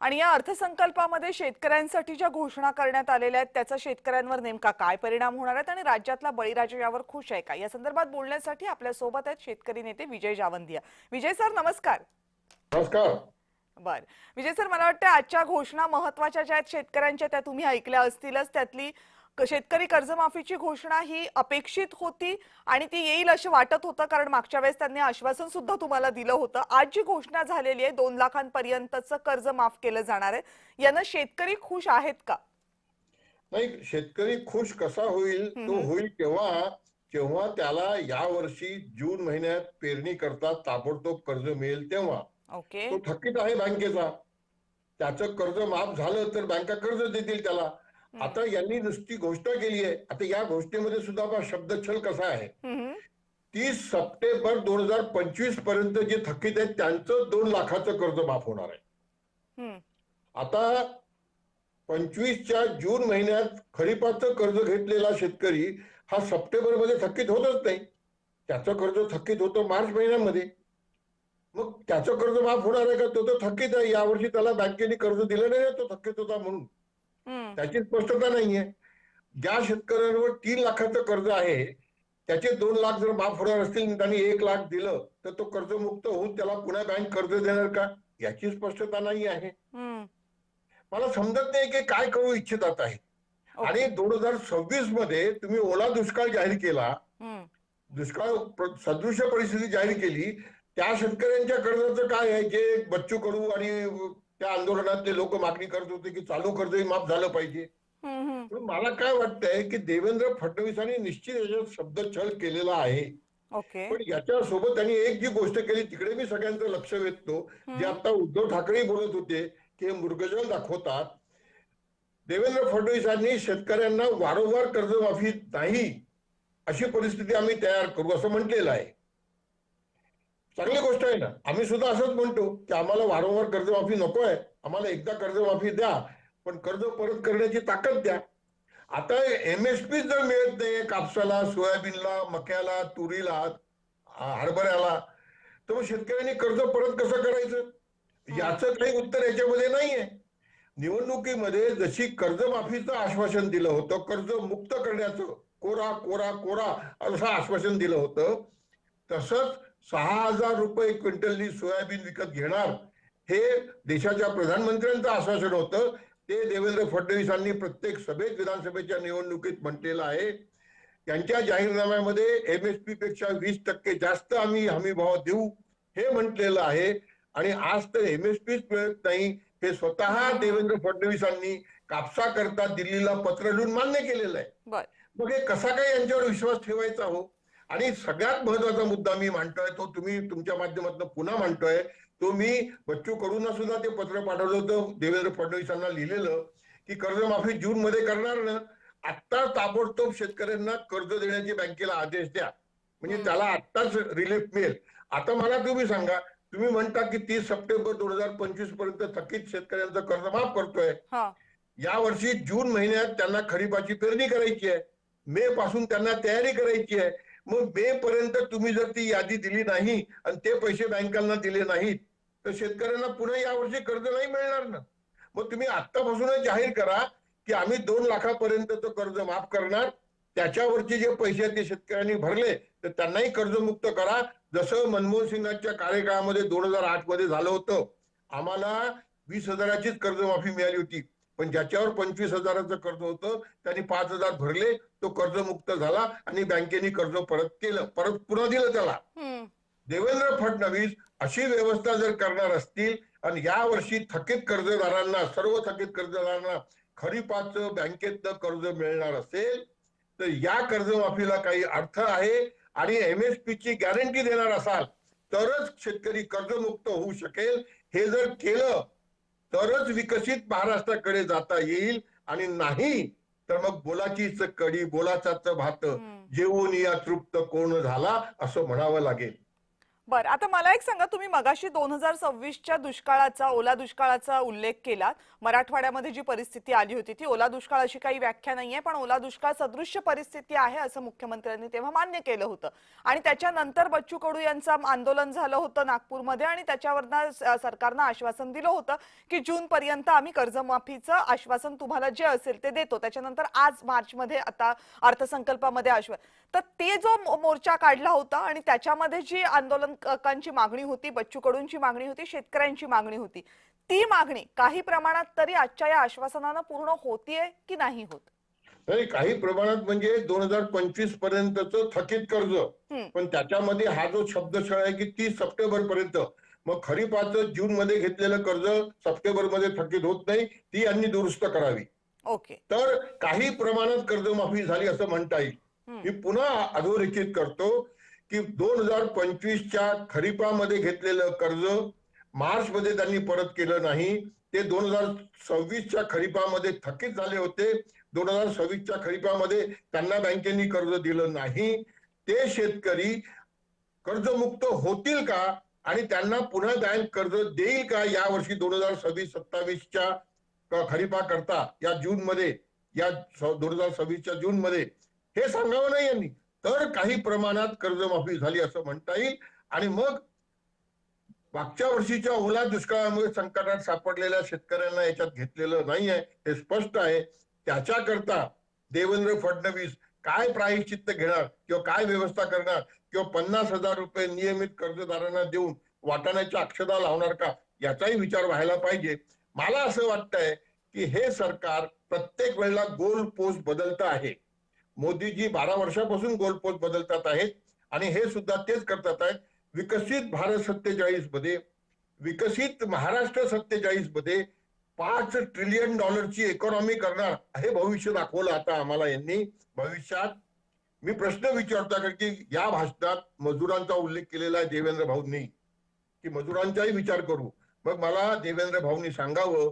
आणि या अर्थसंकल्पामध्ये शेतकऱ्यांसाठी ज्या घोषणा करण्यात आलेल्या आहेत त्याचा शेतकऱ्यांवर नेमका काय परिणाम होणार आहेत आणि राज्यातला बळीराजा यावर खुश आहे का, या संदर्भात बोलण्यासाठी आपल्या सोबत आहेत शेतकरी नेते विजय जावंदिया. विजय सर नमस्कार. नमस्कार. बर, विजय सर, मला वाटतं आजच्या घोषणा महत्त्वाच्या ज्या आहेत शेतकऱ्यांच्या त्या तुम्ही ऐकल्या असतीलच. त्यातली शेतकरी कर्जमाफीची घोषणा ही अपेक्षित होती आणि ती येईल असे वाटत होतं, कारण मागच्या वेळेस त्यांनी आश्वासन सुद्धा तुम्हाला दिलं होतं. आज जी घोषणा झालेली आहे 2 लाखांपर्यंतचं कर्ज माफ केलं जाणार आहे, यानं शेतकरी खुश आहेत का? नाही, शेतकरी खुश कसा होईल? तो होईल केव्हा जेव्हा त्याला या वर्षी जून महिन्यात पेरणी करता ताबडतोब कर्ज मिळेल तेव्हा. ओके. तो थकीत आहे बँकेचा, त्याचं कर्ज माफ झालं तर बँका कर्ज देतील त्याला. आता यांनी नुसती घोषणा केली आहे. आता या घोषणेमध्ये सुद्धा शब्दछल कसा आहे? 30 सप्टेंबर 2025 पर्यंत जे थकीत आहेत त्यांचं 2 लाखाचं कर्ज माफ होणार आहे. आता 25च्या जून महिन्यात खरीपाचं कर्ज घेतलेला शेतकरी हा सप्टेंबर मध्ये थकीत होतच नाही. त्याचं कर्ज थकीत होतं मार्च महिन्यामध्ये. मग त्याचं कर्ज माफ होणार आहे का? तो थकीत आहे. यावर्षी त्याला बँकेने कर्ज दिलं नाही, तो थकीत होता म्हणून. त्याची स्पष्टता नाहीये. ज्या शेतकऱ्यांवर 3 लाखाचं कर्ज आहे त्याचे 2 लाख जर माफ होणार असतील, त्यांनी 1 लाख दिलं तर तो कर्जमुक्त होऊन त्याला पुन्हा बँक कर्ज देणार का, याची स्पष्टता नाही आहे. मला समजत नाही की काय करू इच्छितात आहे. आणि 2026 मध्ये तुम्ही ओला दुष्काळ जाहीर केला, दुष्काळ सदृश परिस्थिती जाहीर केली. त्या शेतकऱ्यांच्या कर्जाचं काय आहे जे बच्चू कडू आणि त्या आंदोलनातले लोक मागणी करत होते की चालू कर्जही माफ झालं पाहिजे. मला काय वाटतंय की देवेंद्र फडणवीसांनी निश्चित याच्यात शब्दछल केलेला आहे. पण याच्या सोबत त्यांनी एक जी गोष्ट केली तिकडे मी सगळ्यांचं लक्ष वेधतो, जे आता उद्धव ठाकरे बोलत होते की मृगजळ दाखवतात. देवेंद्र फडणवीसांनी शेतकऱ्यांना वारंवार कर्जमाफी नाही अशी परिस्थिती आम्ही तयार करू असं म्हटलेलं आहे. चांगली गोष्ट आहे ना. आम्ही सुद्धा असंच म्हणतो की आम्हाला वारंवार कर्जमाफी नको आहे, आम्हाला एकदा कर्जमाफी द्या, पण कर्ज परत करण्याची ताकद द्या. आता एमएसपी जर मिळत नाही कापसाला, सोयाबीनला, मक्याला, तुरीला, हरभऱ्याला, तर मग शेतकऱ्यांनी कर्ज परत कसं करायचं? याचं काही उत्तर याच्यामध्ये नाहीये. निवडणुकीमध्ये जशी कर्जमाफीचं आश्वासन दिलं होतं, कर्ज मुक्त करण्याचं कोरा कोरा कोरा असं आश्वासन दिलं होतं, तसंच 6,000 रुपये क्विंटलनी सोयाबीन विकत घेणार हे देशाच्या प्रधानमंत्र्यांचं आश्वासन होतं. ते देवेंद्र फडणवीसांनी प्रत्येक सभेत, विधानसभेच्या निवडणुकीत म्हटलेलं आहे. त्यांच्या जाहीरनाम्यामध्ये एमएसपी पेक्षा 20% जास्त आम्ही हमी भाव देऊ हे म्हटलेलं आहे. आणि आज तर एमएसपीच मिळत नाही हे स्वतः देवेंद्र फडणवीसांनी कापसाकरता दिल्लीला पत्र लिहून मान्य केलेलं आहे. मग हे कसा काय यांच्यावर विश्वास ठेवायचा हो? आणि सगळ्यात महत्वाचा मुद्दा मी मांडतोय, तो तुम्ही तुमच्या माध्यमातून पुन्हा मांडतोय, तो मी बच्चू कडूंना सुद्धा ते पत्र पाठवलं होतं देवेंद्र फडणवीसांना लिहिलेलं की कर्जमाफी जून मध्ये करणार ना, आत्ता ताबडतोब शेतकऱ्यांना कर्ज देण्याचे बँकेला आदेश द्या, म्हणजे त्याला आत्ताच रिलीफ मिळेल. आता मला तुम्ही सांगा, तुम्ही म्हणता की 30 सप्टेंबर 2025 पर्यंत थकीत शेतकऱ्यांचं कर्ज माफ करतोय. या वर्षी जून महिन्यात त्यांना खरीपाची पेरणी करायची आहे, मे पासून त्यांना तयारी करायची आहे. मग मे पर्यंत तुम्ही जर ती यादी दिली नाही आणि ते पैसे बँकांना दिले नाहीत तर शेतकऱ्यांना पुन्हा यावर्षी कर्ज नाही मिळणार ना. मग तुम्ही आत्तापासूनच जाहीर करा की आम्ही 2 लाखापर्यंतचं कर्ज माफ करणार, त्याच्यावरचे जे पैसे ते शेतकऱ्यांनी भरले तर त्यांनाही कर्जमुक्त करा, जसं मनमोहन सिंगांच्या कार्यकाळामध्ये 2008 मध्ये झालं होतं. आम्हाला 20,000चीच कर्जमाफी मिळाली होती, पण ज्याच्यावर 25,000चं कर्ज होतं त्यांनी 5,000 भरले, तो कर्जमुक्त झाला आणि बँकेने कर्ज परत केलं, परत पुन्हा दिलं त्याला. देवेंद्र फडणवीस अशी व्यवस्था जर करणार असतील आणि या वर्षी थकीत कर्जदारांना, सर्व थकीत कर्जदारांना खरीपाचं बँकेतनं कर्ज मिळणार असेल तर या कर्जमाफीला काही अर्थ आहे. आणि एमएसपी ची गॅरंटी देणार असाल तरच शेतकरी कर्जमुक्त होऊ शकेल. हे जर केलं तरच विकसित महाराष्ट्राकडे जाता येईल, आणि नाही तर मग बोलाचीच कडी, बोलाचाच भात, जेवून या तृप्त कोण झाला असं म्हणावं लागेल. बरं, आता मला एक सांगा, तुम्ही मगाशी 2026च्या दुष्काळाचा, ओला दुष्काळाचा उल्लेख केलात. मराठवाड्यामध्ये जी परिस्थिती आली होती ती ओला दुष्काळ अशी काही व्याख्या नाहीये, पण ओला दुष्काळ सदृश्य परिस्थिती आहे असं मुख्यमंत्र्यांनी तेव्हा मान्य केलं होतं. आणि त्याच्यानंतर बच्चू कडू यांचं आंदोलन झालं होतं नागपूरमध्ये आणि त्याच्यावरनं सरकारनं आश्वासन दिलं होतं की जून पर्यंत आम्ही कर्जमाफीचं आश्वासन तुम्हाला जे असेल ते देतो. त्याच्यानंतर आज मार्चमध्ये आता अर्थसंकल्पामध्ये तर ते जो मोर्चा काढला होता आणि त्याच्यामध्ये जी आंदोलकांची मागणी होती, बच्चू कडूंची मागणी होती, शेतकऱ्यांची मागणी होती, ती मागणी काही प्रमाणात तरी आजच्या या आश्वासनानं पूर्ण होतीये की नाही होत? नाही, काही प्रमाणात म्हणजे 2025 पर्यंतचं थकीत कर्ज, पण त्याच्यामध्ये हा जो शब्दशः आहे की 30 सप्टेंबर पर्यंत, मग खरीपाचं जून मध्ये घेतलेलं कर्ज सप्टेंबर मध्ये थकीत होत नाही, ती यांनी दुरुस्त करावी. ओके. तर काही प्रमाणात कर्जमाफी झाली असं म्हणता येईल. मी पुन्हा अधोरेखित करतो की 2025च्या खरीपामध्ये घेतलेलं कर्ज मार्च मध्ये त्यांनी परत केलं नाही. ते 2026च्या खरीपामध्ये थकीत झाले होते. 2026च्या खरीपामध्ये त्यांना बँकेनी कर्ज दिलं नाही. ते शेतकरी कर्जमुक्त होतील का आणि त्यांना पुन्हा बँक कर्ज देईल का यावर्षी 2026-27च्या खरीपा करता या जून मध्ये, या 2026च्या जून मध्ये, हे सांगावं नाही यांनी. तर काही प्रमाणात कर्जमाफी झाली असं म्हणता येईल. आणि मग मागच्या वर्षीच्या ओला दुष्काळामुळे संकटात सापडलेल्या शेतकऱ्यांना याच्यात घेतलेलं नाही आहे, हे स्पष्ट आहे. त्याच्याकरता देवेंद्र फडणवीस काय प्रायश्चित्त घेणार किंवा काय व्यवस्था करणार किंवा 50,000 रुपये नियमित कर्जदारांना देऊन वाटाण्याच्या अक्षता लावणार का, याचाही विचार व्हायला पाहिजे. मला असं वाटतंय की हे सरकार प्रत्येक वेळेला गोल पोस्ट बदलत आहे. मोदीजी 12 वर्षापासून गोल पोस्ट बदलतात आहेत आणि हे सुद्धा तेच करतात आहेत. विकसित भारत 47 मध्ये, विकसित महाराष्ट्र 47 मध्ये $5 ट्रिलियन इकॉनॉमी करणार हे भविष्य दाखवलं आता आम्हाला यांनी. भविष्यात मी प्रश्न विचारतो कारण की या भाषणात मजुरांचा उल्लेख केलेला आहे देवेंद्र भाऊंनी, की मजुरांचाही विचार करू. मग मला देवेंद्र भाऊंनी सांगावं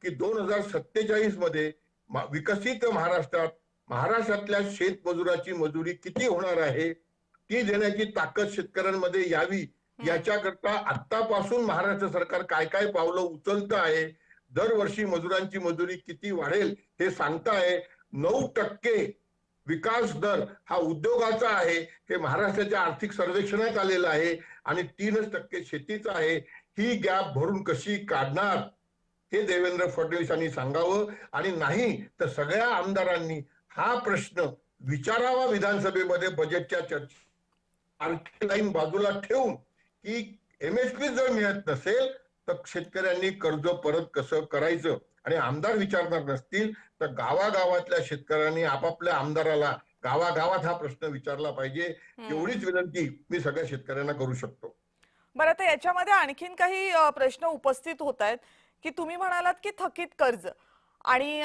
की 2047 मध्ये विकसित महाराष्ट्रात महाराष्ट्रातल्या शेतमजुराची मजुरी किती होणार आहे, ती देण्याची ताकद शेतकऱ्यांमध्ये यावी याच्याकरता आतापासून महाराष्ट्र सरकार काय काय पावलं उचलत आहे. दरवर्षी मजुरांची मजुरी किती वाढेल हे सांगताय. 9% विकास दर हा उद्योगाचा आहे, हे महाराष्ट्राच्या आर्थिक सर्वेक्षणात आलेलं आहे. आणि 3% शेतीचा आहे. ही गॅप भरून कशी काढणार हे देवेंद्र फडणवीसांनी सांगावं. आणि नाही तर सगळ्या आमदारांनी हा प्रश्न विचारावा विधानसभेमध्ये बजेटच्या चर्चेत, लाईन बाजूला ठेवून की MSP जर मिळत नसेल तर शेतकऱ्यांनी कर्ज परत कसं करायचं. आणि आमदार विचारणार नसतील तर गावागावातल्या शेतकऱ्यांनी आपापल्या आमदाराला गावागावात हा प्रश्न विचारला पाहिजे. एवढीच विनंती मी सगळ्या शेतकऱ्यांना करू शकतो. बरं, आता याच्यामध्ये आणखीन काही प्रश्न उपस्थित होत आहेत की तुम्ही म्हणालात की थकीत कर्ज आणि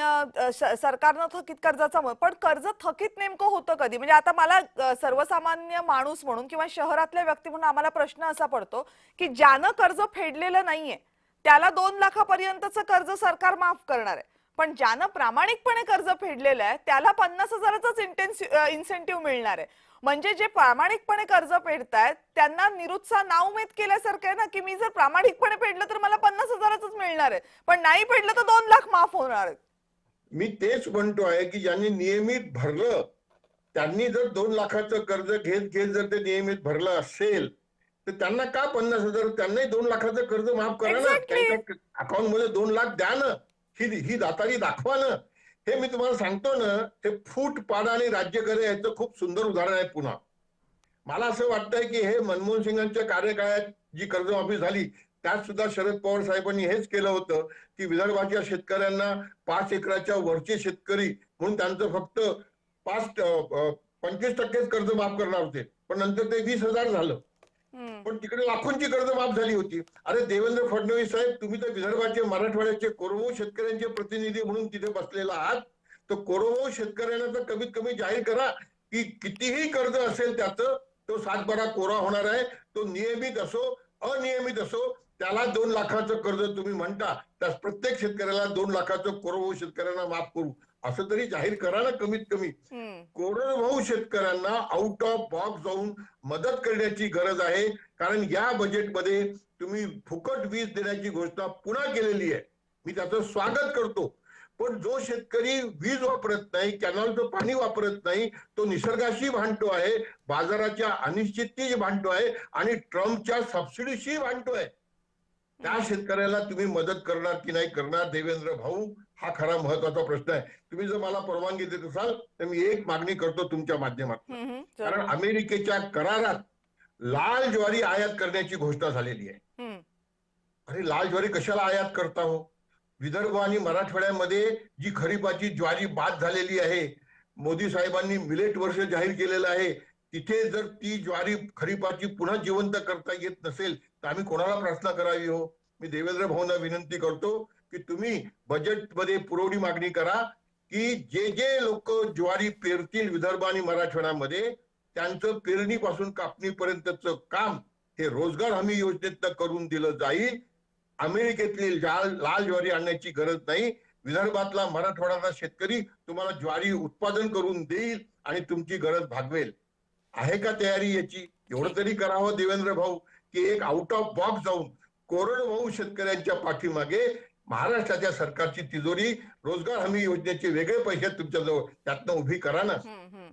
सरकारनं थकीत कर्जाचा, पण कर्ज थकीत नेमकं होतं कधी? म्हणजे आता मला सर्वसामान्य माणूस म्हणून किंवा शहरातल्या व्यक्ती म्हणून आम्हाला प्रश्न असा पडतो की ज्यानं कर्ज फेडलेलं नाहीये त्याला 2 लाखापर्यंतचं कर्ज सरकार माफ करणार आहे, पण ज्यानं प्रामाणिकपणे कर्ज फेडलेलं आहे त्याला 50,000च इन्सेंटिव्ह मिळणार आहे. म्हणजे जे प्रामाणिकपणे कर्ज फेडतायत त्यांना निरुत्साह नाउमेद केल्यासारखं आहे ना, की मी जर प्रामाणिकपणे फेडलं तर मला 50,000च मिळणार आहे, पण नाही फेडलं तर 2 लाख माफ होणार आहेत. मी तेच म्हणतो आहे की ज्यांनी नियमित भरलं त्यांनी जर 2 लाखाचं कर्ज घेत घेत जर ते नियमित भरलं असेल तर त्यांना का 50,000, त्यांनाही 2 लाखाचं कर्ज माफ करा ना. त्यांच्या अकाउंट मध्ये 2 लाख द्या ना. ही दातारी दाखवा ना. हे मी तुम्हाला सांगतो ना, हे फूट पाडा आणि राज्य करे याचं खूप सुंदर उदाहरण आहे. पुन्हा मला असं वाटतंय की हे मनमोहन सिंगांच्या कार्यकाळात जी कर्जमाफी झाली त्यात सुद्धा शरद पवार साहेबांनी हेच केलं होतं की विदर्भाच्या शेतकऱ्यांना 5 एकराच्या वरचे शेतकरी म्हणून त्यांचं फक्त 25% कर्ज माफ करणार होते, पण नंतर ते 20,000 झालं. पण तिकडे लाखोंची कर्ज माफ झाली होती. अरे देवेंद्र फडणवीस साहेब, तुम्ही तर विदर्भाचे मराठवाड्याचे कोरवू शेतकऱ्यांचे प्रतिनिधी म्हणून तिथे बसलेला आहात, तर कोरवू शेतकऱ्यांना तर कमीत कमी जाहीर करा की कितीही कर्ज असेल त्याचं तो 7/12 कोरा होणार आहे. तो नियमित असो अनियमित असो, त्याला 2 लाखाचं कर्ज तुम्ही म्हणता, त्यास प्रत्येक शेतकऱ्याला 2 लाखाचं कोरवू शेतकऱ्यांना माफ करू. असं तरी जाहीर करा ना कमीत कमी. कोरडवाहू शेतकऱ्यांना आउट ऑफ बॉक्स जाऊन मदत करण्याची गरज आहे. कारण या बजेटमध्ये तुम्ही फुकट वीज देण्याची घोषणा पुन्हा केलेली आहे. मी त्याचं स्वागत करतो. पण जो शेतकरी वीज वापरत नाही, कॅनॉलचं पाणी वापरत नाही, तो निसर्गाशी भांडतो आहे, बाजाराच्या अनिश्चिततेशी भांडतो आहे आणि ट्रम्पच्या सबसिडीशी भांडतो आहे. त्या शेतकऱ्याला तुम्ही मदत करणार की नाही करणार देवेंद्र भाऊ, हा खरा महत्वाचा प्रश्न आहे. तुम्ही जर मला परवानगी देत असाल तर मी एक मागणी करतो तुमच्या माध्यमातून. कारण अमेरिकेच्या करारात लाल ज्वारी आयात करण्याची घोषणा झालेली आहे. अरे लाल ज्वारी कशाला आयात करता हो? विदर्भ आणि मराठवाड्यामध्ये जी खरीपाची ज्वारी बाद झालेली आहे, मोदी साहेबांनी मिलेट वर्ष जाहीर केलेलं आहे, तिथे जर ती ज्वारी खरीपाची पुन्हा जिवंत करता येत नसेल तर आम्ही कोणाला प्रार्थना करावी हो? मी देवेंद्र भाऊंना विनंती करतो की तुम्ही बजेटमध्ये पुरवणी मागणी करा की जे जे लोक ज्वारी पेरतील विदर्भ आणि मराठवाड्यामध्ये त्यांचं पेरणीपासून कापणीपर्यंतचं काम हे रोजगार हमी योजनेतनं करून दिलं जाईल. अमेरिकेतली लाल ज्वारी आणण्याची गरज नाही. विदर्भातला मराठवाड्यातला शेतकरी तुम्हाला ज्वारी उत्पादन करून देईल आणि तुमची गरज भागवेल. आहे का तयारी याची? एवढं तरी करावं देवेंद्र भाऊ की एक आउट ऑफ बॉक्स जाऊन कोरडवाहू शेतकऱ्यांच्या पाठीमागे महाराष्ट्राच्या सरकारची तिजोरी रोजगार हमी योजनेचे वेगळे पैसे तुमच्याजवळ त्यातनं उभी करा ना.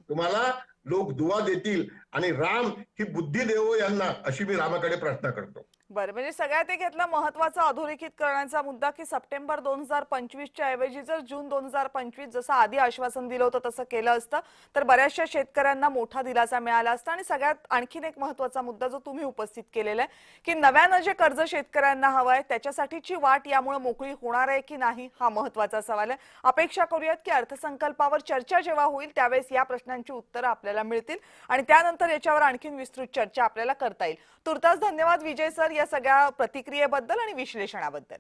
तुम्हाला लोक दुवा देतील आणि राम ही बुद्धी देवो यांना, अशी मी रामाकडे प्रार्थना करतो. बरं, म्हणजे सगळ्यात एक यातला महत्त्वाचा अधोरेखित करण्याचा मुद्दा की सप्टेंबर 2025च्या ऐवजी जर जून 2025 जसं आधी आश्वासन दिलं होतं तसं केलं असतं तर बऱ्याचशा शेतकऱ्यांना मोठा दिलासा मिळाला असता. आणि सगळ्यात आणखीन एक महत्त्वाचा मुद्दा जो तुम्ही उपस्थित केलेला आहे की नव्यानं जे कर्ज शेतकऱ्यांना हवं आहे त्याच्यासाठीची वाट यामुळे मोकळी होणार आहे की नाही, हा महत्त्वाचा सवाल आहे. अपेक्षा करूयात की अर्थसंकल्पावर चर्चा जेव्हा होईल त्यावेळेस या प्रश्नांची उत्तरं आपल्याला मिळतील आणि त्यानंतर याच्यावर आणखीन विस्तृत चर्चा आपल्याला करता येईल. तुर्तास धन्यवाद विजय सर या सगळ्या प्रतिक्रियेबद्दल आणि विश्लेषणाबद्दल.